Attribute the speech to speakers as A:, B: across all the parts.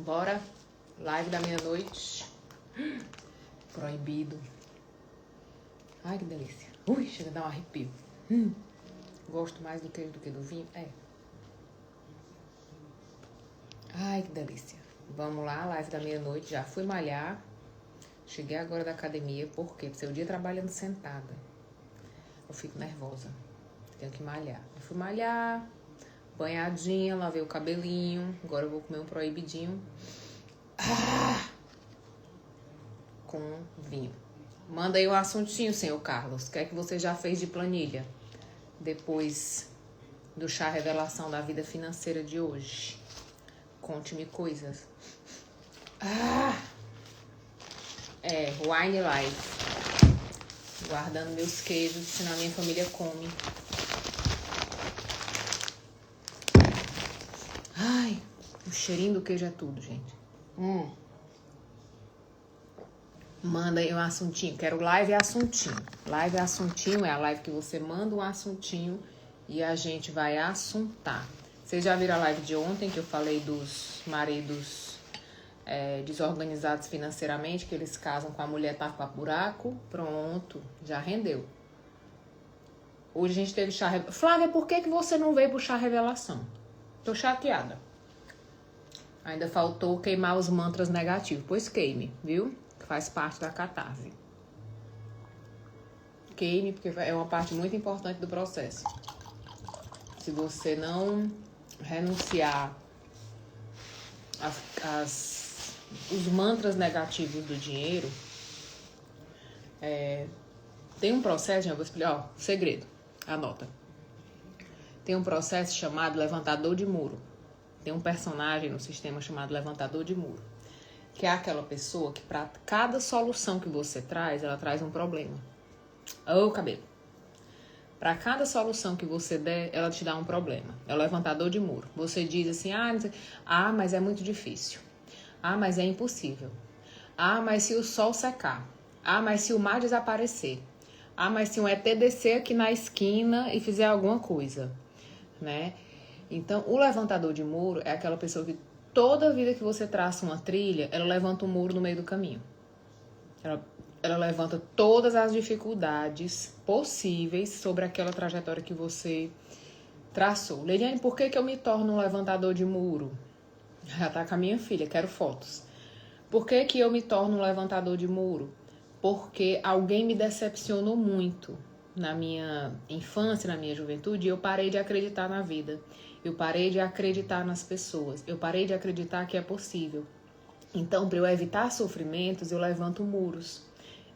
A: Bora. Live da meia-noite. Proibido. Ai, que delícia. Ui, chega a dar um arrepio. Gosto mais do queijo do que do vinho. É. Ai, que delícia. Vamos lá, live da meia-noite. Já fui malhar. Cheguei agora da academia. Por quê? Porque o dia trabalhando sentada. Eu fico nervosa. Tenho que malhar. Eu fui malhar. Banhadinha, lavei o cabelinho. Agora eu vou comer um proibidinho. Com vinho. Manda aí um assuntinho, senhor Carlos. O que é que você já fez de planilha? Depois do chá revelação da vida financeira de hoje. Conte-me coisas. Wine Life. Guardando meus queijos, senão a minha família come. Ai, o cheirinho do queijo é tudo, gente. Manda aí um assuntinho. Quero live e assuntinho. Live e assuntinho é a live que você manda um assuntinho e a gente vai assuntar. Vocês já viram a live de ontem que eu falei dos maridos desorganizados financeiramente, que eles casam com a mulher tapa buraco? Pronto, já rendeu. Hoje a gente teve chá revelação. Flávia, por que você não veio pro chá revelação? Tô chateada. Ainda faltou queimar os mantras negativos. Pois queime, viu? Que faz parte da catarse. Queime, porque é uma parte muito importante do processo. Se você não renunciar os mantras negativos do dinheiro, tem um processo, já vou explicar, segredo, anota. Tem um processo chamado levantador de muro. Tem um personagem no sistema chamado levantador de muro, que é aquela pessoa que para cada solução que você traz, ela traz um problema. Ô, cabelo. Para cada solução que você der, ela te dá um problema. É o levantador de muro. Você diz assim, mas é muito difícil. Mas é impossível. Mas se o sol secar. Mas se o mar desaparecer. Mas se um ET descer aqui na esquina e fizer alguma coisa, né? Então, o levantador de muro é aquela pessoa que toda vida que você traça uma trilha, ela levanta um muro no meio do caminho. Ela levanta todas as dificuldades possíveis sobre aquela trajetória que você traçou. Leiliane, por que eu me torno um levantador de muro? Já tá com a minha filha, quero fotos. Por que eu me torno um levantador de muro? Porque alguém me decepcionou muito na minha infância, na minha juventude, e eu parei de acreditar na vida. Eu parei de acreditar nas pessoas. Eu parei de acreditar que é possível. Então, para eu evitar sofrimentos, eu levanto muros.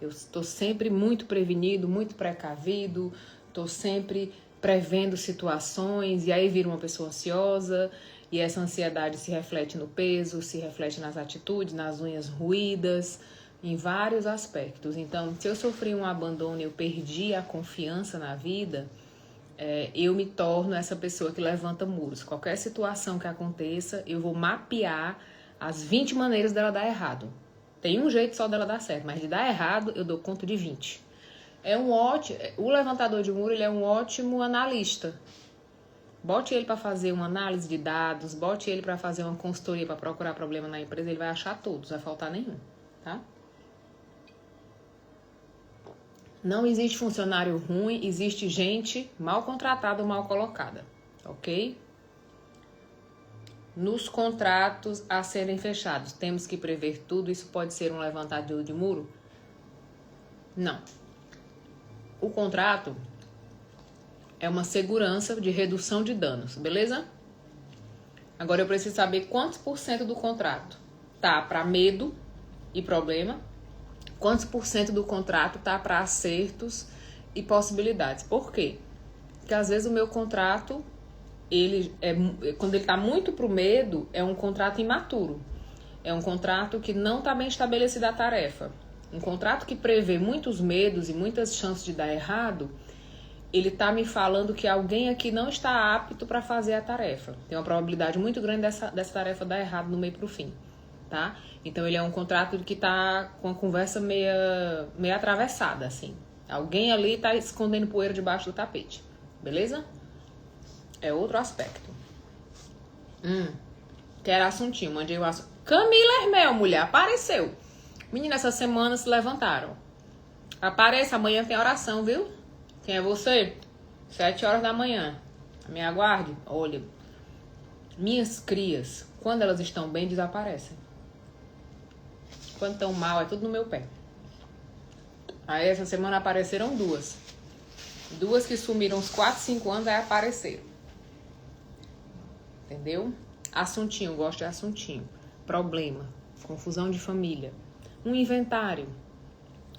A: Eu estou sempre muito prevenido, muito precavido, estou sempre prevendo situações, e aí viro uma pessoa ansiosa, e essa ansiedade se reflete no peso, se reflete nas atitudes, nas unhas roídas, em vários aspectos. Então, se eu sofri um abandono e eu perdi a confiança na vida, eu me torno essa pessoa que levanta muros. Qualquer situação que aconteça, eu vou mapear as 20 maneiras dela dar errado. Tem um jeito só dela dar certo, mas de dar errado, eu dou conta de 20. O levantador de muro, ele é um ótimo analista. Bote ele para fazer uma análise de dados, bote ele para fazer uma consultoria, para procurar problema na empresa, ele vai achar todos, não vai faltar nenhum, tá? Não existe funcionário ruim, existe gente mal contratada ou mal colocada, ok? Nos contratos a serem fechados, temos que prever tudo. Isso pode ser um levantador de muro? Não. O contrato é uma segurança de redução de danos, beleza? Agora eu preciso saber quantos % do contrato tá para medo e problema, quantos % do contrato tá para acertos e possibilidades. Por quê? Porque às vezes o meu contrato, quando ele tá muito pro medo, é um contrato imaturo. É um contrato que não tá bem estabelecida a tarefa. Um contrato que prevê muitos medos e muitas chances de dar errado, ele tá me falando que alguém aqui não está apto para fazer a tarefa. Tem uma probabilidade muito grande dessa tarefa dar errado no meio pro fim, tá? Então ele é um contrato que tá com a conversa meio atravessada, assim. Alguém ali tá escondendo poeira debaixo do tapete, beleza? É outro aspecto. Que era assuntinho, mandei o assunto. Camila Hermel, mulher, apareceu. Menina, essa semana se levantaram. Apareça, amanhã tem oração, viu? Quem é você? 7 horas da manhã. Me aguarde. Olha, minhas crias, quando elas estão bem, desaparecem. Quando estão mal, é tudo no meu pé. Aí essa semana apareceram duas. Duas que sumiram uns 4, 5 anos, aí apareceram. Entendeu? Assuntinho, gosto de assuntinho. Problema, confusão de família. Um inventário.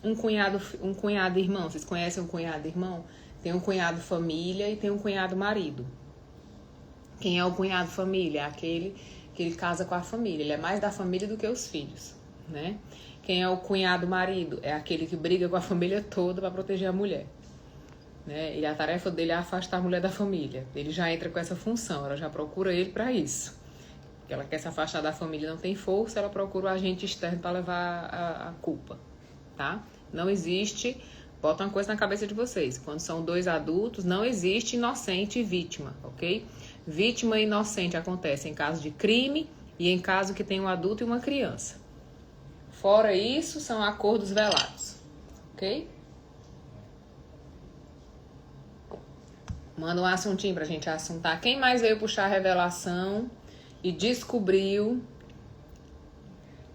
A: Um cunhado irmão. Vocês conhecem um cunhado irmão? Tem um cunhado família e tem um cunhado marido. Quem é o cunhado família? É aquele que ele casa com a família. Ele é mais da família do que os filhos, né? Quem é o cunhado marido? É aquele que briga com a família toda para proteger a mulher, né? E a tarefa dele é afastar a mulher da família. Ele já entra com essa função, ela já procura ele para isso. Ela quer se afastar da família, não tem força, ela procura o agente externo para levar a culpa, tá? Não existe, bota uma coisa na cabeça de vocês, quando são dois adultos, não existe inocente e vítima, ok? Vítima e inocente acontece em caso de crime e em caso que tem um adulto e uma criança. Fora isso, são acordos velados, ok? Manda um assuntinho pra gente assuntar. Quem mais veio puxar a revelação e descobriu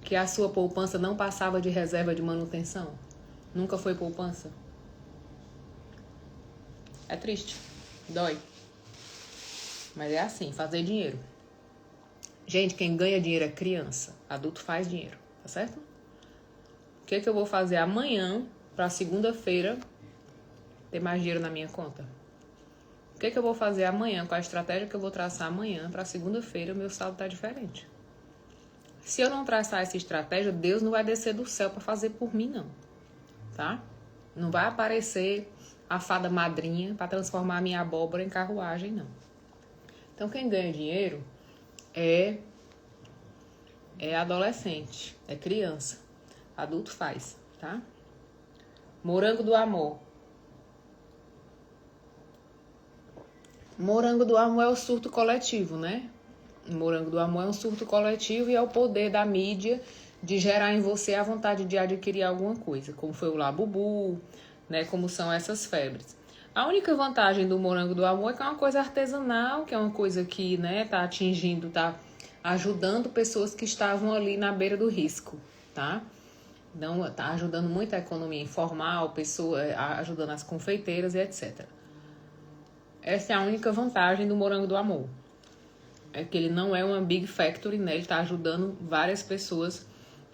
A: que a sua poupança não passava de reserva de manutenção? Nunca foi poupança? É triste, dói. Mas é assim, fazer dinheiro. Gente, quem ganha dinheiro é criança. Adulto faz dinheiro, tá certo? O que eu vou fazer amanhã pra segunda-feira ter mais dinheiro na minha conta? O que eu vou fazer amanhã, qual a estratégia que eu vou traçar amanhã pra segunda-feira o meu saldo tá diferente? Se eu não traçar essa estratégia, Deus não vai descer do céu pra fazer por mim, não. Tá? Não vai aparecer a fada madrinha pra transformar a minha abóbora em carruagem, não. Então, quem ganha dinheiro é adolescente, é criança. Adulto faz, tá? Morango do amor. Morango do amor é o surto coletivo, né? Morango do amor é um surto coletivo e é o poder da mídia de gerar em você a vontade de adquirir alguma coisa, como foi o Labubu, né? Como são essas febres. A única vantagem do morango do amor é que é uma coisa artesanal, que é uma coisa que, né, tá atingindo, tá ajudando pessoas que estavam ali na beira do risco, tá? Então, tá ajudando muito a economia informal, ajudando as confeiteiras e etc. Essa é a única vantagem do morango do amor. É que ele não é uma big factory, né? Ele tá ajudando várias pessoas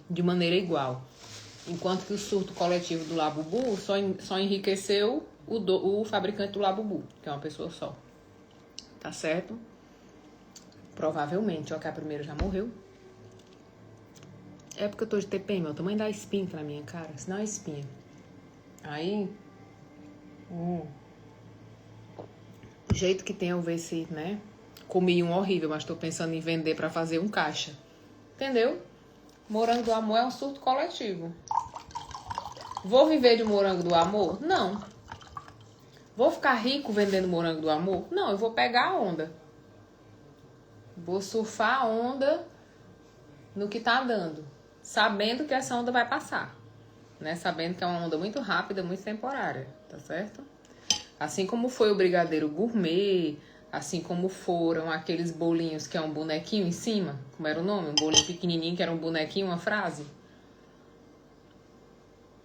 A: de maneira igual. Enquanto que o surto coletivo do Labubu só enriqueceu o fabricante do Labubu, que é uma pessoa só. Tá certo? Provavelmente, ó, que a primeira já morreu. É porque eu tô de TPM, ó, o tamanho da espinha que tá na minha cara, senão é espinha. Aí, o jeito que tem eu ver se, né? Comi um horrível, mas tô pensando em vender pra fazer um caixa. Entendeu? Morango do amor é um surto coletivo. Vou viver de morango do amor? Não. Vou ficar rico vendendo morango do amor? Não, eu vou pegar a onda. Vou surfar a onda no que tá dando, sabendo que essa onda vai passar, né? Sabendo que é uma onda muito rápida, muito temporária, tá certo? Assim como foi o brigadeiro gourmet, assim como foram aqueles bolinhos que é um bonequinho em cima, como era o nome? Um bolinho pequenininho que era um bonequinho, uma frase. De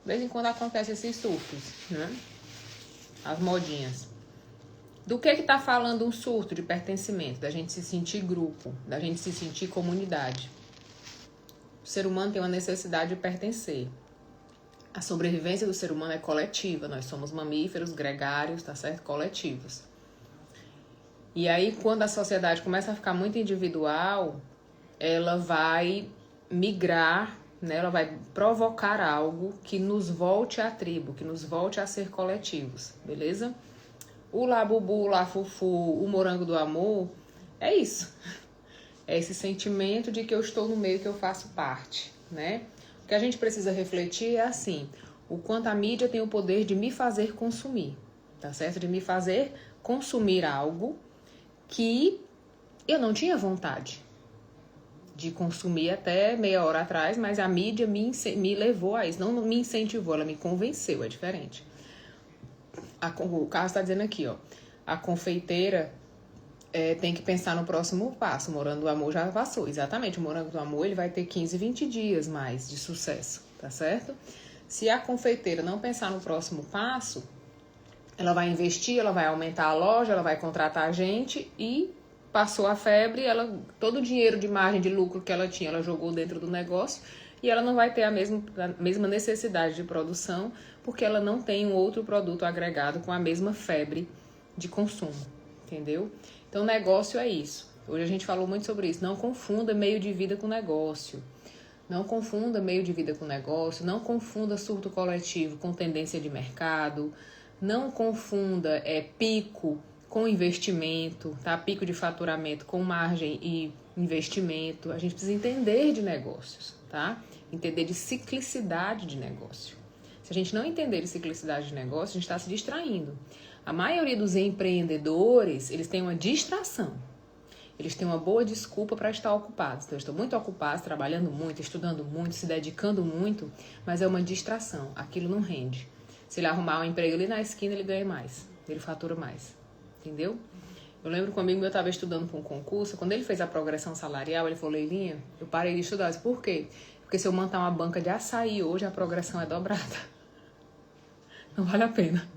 A: vez em quando acontece esses surtos, né? As modinhas. Do que tá falando um surto de pertencimento? Da gente se sentir grupo, da gente se sentir comunidade. O ser humano tem uma necessidade de pertencer. A sobrevivência do ser humano é coletiva. Nós somos mamíferos, gregários, tá certo? Coletivos. E aí, quando a sociedade começa a ficar muito individual, ela vai migrar, né? Ela vai provocar algo que nos volte à tribo, que nos volte a ser coletivos, beleza? O Labubu, o Lafufu, o morango do amor, é isso. É esse sentimento de que eu estou no meio, que eu faço parte, né? O que a gente precisa refletir é assim, o quanto a mídia tem o poder de me fazer consumir, tá certo? De me fazer consumir algo que eu não tinha vontade. de consumir até meia hora atrás, mas a mídia me levou a isso, não me incentivou, ela me convenceu, é diferente. O Carlos está dizendo aqui, ó, a confeiteira tem que pensar no próximo passo. O Morango do Amor já passou, exatamente, o Morango do Amor ele vai ter 15, 20 dias mais de sucesso, tá certo? Se a confeiteira não pensar no próximo passo, ela vai investir, ela vai aumentar a loja, ela vai contratar gente e passou a febre, todo o dinheiro de margem de lucro que ela tinha, ela jogou dentro do negócio e ela não vai ter a mesma necessidade de produção porque ela não tem um outro produto agregado com a mesma febre de consumo, entendeu? Então, o negócio é isso. Hoje a gente falou muito sobre isso. Não confunda meio de vida com negócio. Não confunda meio de vida com negócio. Não confunda surto coletivo com tendência de mercado. Não confunda pico com investimento, tá? Pico de faturamento com margem e investimento. A gente precisa entender de negócios, tá? Entender de ciclicidade de negócio. Se a gente não entender de ciclicidade de negócio, a gente está se distraindo. A maioria dos empreendedores, eles têm uma distração. Eles têm uma boa desculpa para estar ocupados. Então, eu estou muito ocupado, trabalhando muito, estudando muito, se dedicando muito, mas é uma distração. Aquilo não rende. Se ele arrumar um emprego ali na esquina, ele ganha mais. Ele fatura mais. Entendeu? Eu lembro que um amigo meu estava estudando para um concurso. Quando ele fez a progressão salarial, ele falou, Leilinha, eu parei de estudar. Eu disse, por quê? Porque se eu montar uma banca de açaí hoje, a progressão é dobrada. Não vale a pena.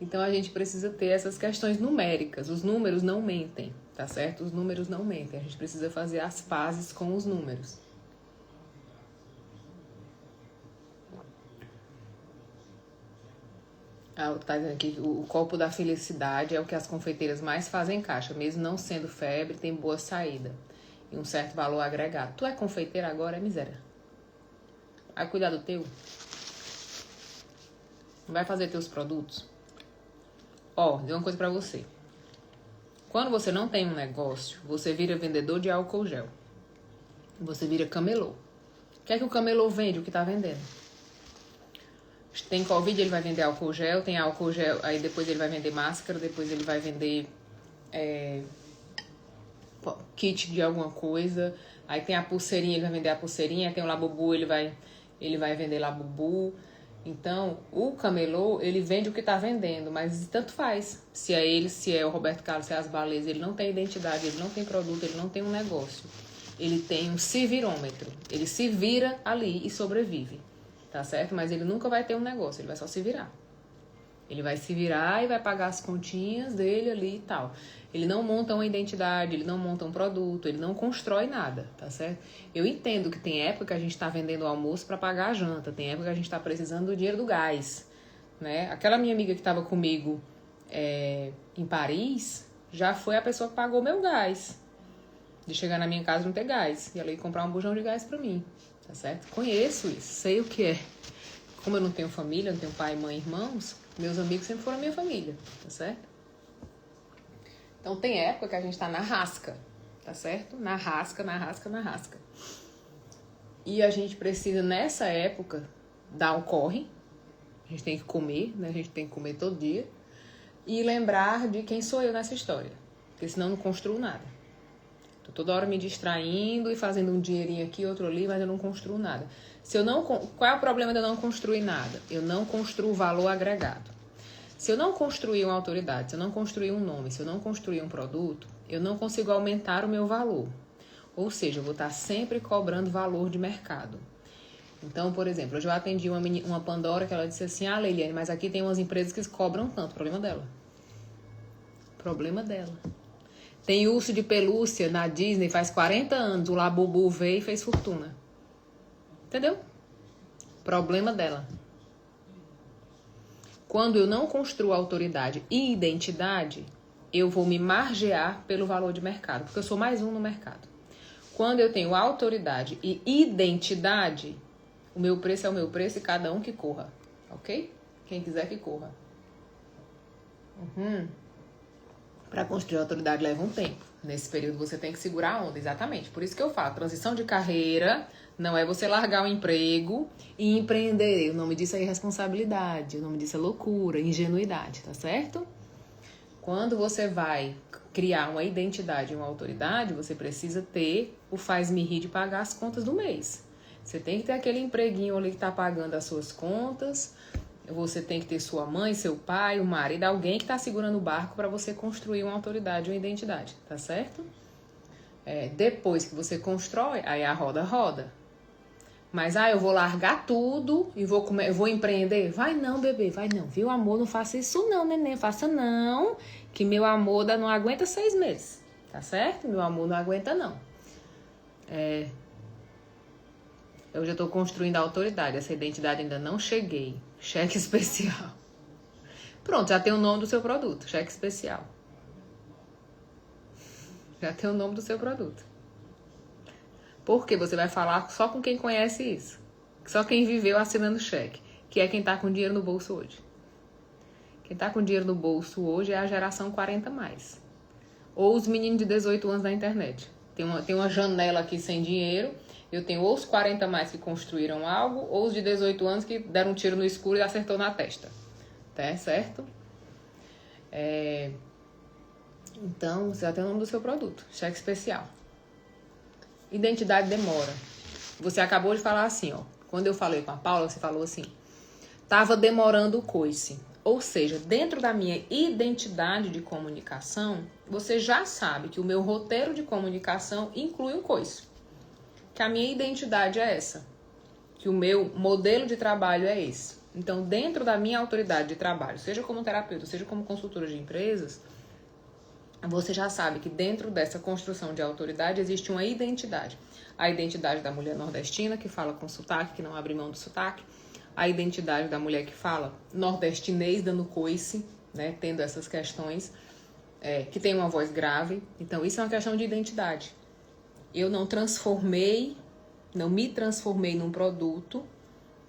A: Então, a gente precisa ter essas questões numéricas. Os números não mentem, tá certo? Os números não mentem. A gente precisa fazer as pazes com os números. Tá dizendo aqui, o copo da felicidade é o que as confeiteiras mais fazem em caixa. Mesmo não sendo febre, tem boa saída. E um certo valor agregado. Tu é confeiteira agora, é miséria. Vai cuidar do teu. Vai fazer teus produtos. Ó, dizer uma coisa pra você. Quando você não tem um negócio, você vira vendedor de álcool gel. Você vira camelô. O que é que o camelô vende? O que tá vendendo? Tem Covid, ele vai vender álcool gel. Tem álcool gel, aí depois ele vai vender máscara. Depois ele vai vender kit de alguma coisa. Aí tem a pulseirinha, ele vai vender a pulseirinha. Aí tem o labubu, ele vai vender labubu. Então, o camelô, ele vende o que tá vendendo, mas tanto faz. Se é ele, se é o Roberto Carlos, se é as baleias, ele não tem identidade, ele não tem produto, ele não tem um negócio. Ele tem um se virômetro. Ele se vira ali e sobrevive, tá certo? Mas ele nunca vai ter um negócio, ele vai só se virar. Ele vai se virar e vai pagar as continhas dele ali e tal. Ele não monta uma identidade, ele não monta um produto, ele não constrói nada, tá certo? Eu entendo que tem época que a gente tá vendendo o almoço para pagar a janta, tem época que a gente tá precisando do dinheiro do gás, né? Aquela minha amiga que tava comigo em Paris, já foi a pessoa que pagou meu gás. De chegar na minha casa e não ter gás. E ela ia comprar um bujão de gás pra mim, tá certo? Conheço isso, sei o que é. Como eu não tenho família, não tenho pai, mãe, irmãos, meus amigos sempre foram minha família, tá certo? Então tem época que a gente tá na rasca, tá certo? Na rasca, na rasca, na rasca. E a gente precisa, nessa época, dar um corre. A gente tem que comer, né? A gente tem que comer todo dia. E lembrar de quem sou eu nessa história. Porque senão eu não construo nada. Tô toda hora me distraindo e fazendo um dinheirinho aqui, outro ali, mas eu não construo nada. Qual é o problema de eu não construir nada? Eu não construo valor agregado. Se eu não construir uma autoridade, se eu não construir um nome, se eu não construir um produto, eu não consigo aumentar o meu valor. Ou seja, eu vou estar sempre cobrando valor de mercado. Então, por exemplo, hoje eu atendi uma Pandora que ela disse assim, Leiliane, mas aqui tem umas empresas que cobram tanto. Problema dela. Problema dela. Tem urso de pelúcia na Disney faz 40 anos, o Labubu veio e fez fortuna. Entendeu? Problema dela. Quando eu não construo autoridade e identidade, eu vou me margear pelo valor de mercado, porque eu sou mais um no mercado. Quando eu tenho autoridade e identidade, o meu preço é o meu preço e cada um que corra, ok? Quem quiser que corra. Para construir autoridade leva um tempo. Nesse período você tem que segurar a onda, exatamente. Por isso que eu falo, transição de carreira não é você largar o emprego e empreender. O nome disso é irresponsabilidade, o nome disso é loucura, ingenuidade, tá certo? Quando você vai criar uma identidade e uma autoridade, você precisa ter o faz-me rir de pagar as contas do mês. Você tem que ter aquele empreguinho ali que tá pagando as suas contas. Você tem que ter sua mãe, seu pai, o marido, alguém que tá segurando o barco para você construir uma autoridade, uma identidade, tá certo? Depois que você constrói, aí a roda roda. Mas, eu vou largar tudo e eu vou empreender? Vai não, bebê, vai não. Viu, amor? Não faça isso não, neném. Faça não, que meu amor não aguenta 6 meses. Tá certo? Meu amor não aguenta, não. Eu já tô construindo a autoridade. Essa identidade ainda não cheguei. Cheque especial. Pronto, já tem o nome do seu produto. Cheque especial. Já tem o nome do seu produto. Porque você vai falar só com quem conhece isso. Só quem viveu assinando cheque. Que é quem tá com dinheiro no bolso hoje. Quem tá com dinheiro no bolso hoje é a geração 40+. Ou os meninos de 18 anos da internet. Tem uma janela aqui sem dinheiro. Eu tenho ou os 40+ que construíram algo, ou os de 18 anos que deram um tiro no escuro e acertou na testa. Tá certo? Então, você já tem o nome do seu produto. Cheque especial. Identidade demora. Você acabou de falar assim, ó. Quando eu falei com a Paula, você falou assim: tava demorando o coice. Ou seja, dentro da minha identidade de comunicação, você já sabe que o meu roteiro de comunicação inclui um coice. Que a minha identidade é essa. Que o meu modelo de trabalho é esse. Então, dentro da minha autoridade de trabalho, seja como terapeuta, seja como consultora de empresas, você já sabe que dentro dessa construção de autoridade existe uma identidade. A identidade da mulher nordestina, que fala com sotaque, que não abre mão do sotaque. A identidade da mulher que fala nordestinês, dando coice, né, tendo essas questões, que tem uma voz grave. Então, isso é uma questão de identidade. Eu não me transformei num produto,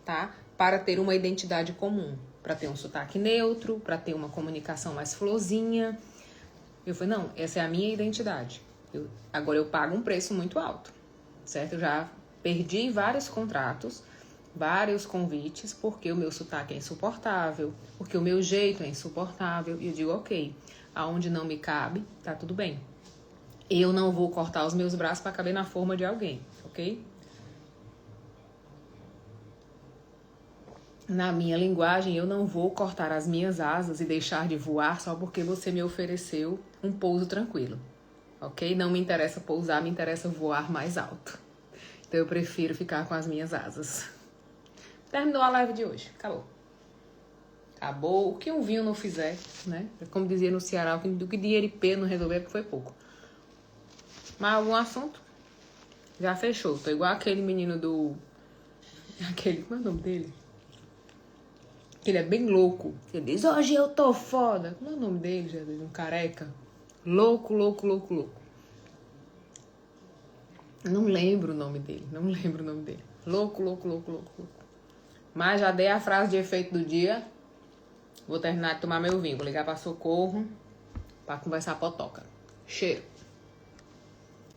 A: tá, para ter uma identidade comum. Para ter um sotaque neutro, para ter uma comunicação mais florzinha. Eu falei, não, essa é a minha identidade. Agora eu pago um preço muito alto, certo? Eu já perdi vários contratos, vários convites, porque o meu sotaque é insuportável, porque o meu jeito é insuportável. E eu digo, ok, aonde não me cabe, tá tudo bem. Eu não vou cortar os meus braços para caber na forma de alguém, ok? Na minha linguagem, eu não vou cortar as minhas asas e deixar de voar só porque você me ofereceu um pouso tranquilo, ok? Não me interessa pousar, me interessa voar mais alto. Então eu prefiro ficar com as minhas asas. Terminou a live de hoje, acabou. Acabou. O que um vinho não fizer, né? Como dizia no Ceará, o que dinheiro e pé não resolver porque foi pouco. Mais algum assunto? Já fechou. Tô igual aquele menino do... Como é o nome dele? Ele é bem louco. Ele diz, hoje eu tô foda. Como é o nome dele, Jesus? Um careca. Louco. Não lembro o nome dele. Louco. Mas já dei a frase de efeito do dia. Vou terminar de tomar meu vinho. Vou ligar pra Socorro pra conversar potoca. Cheiro.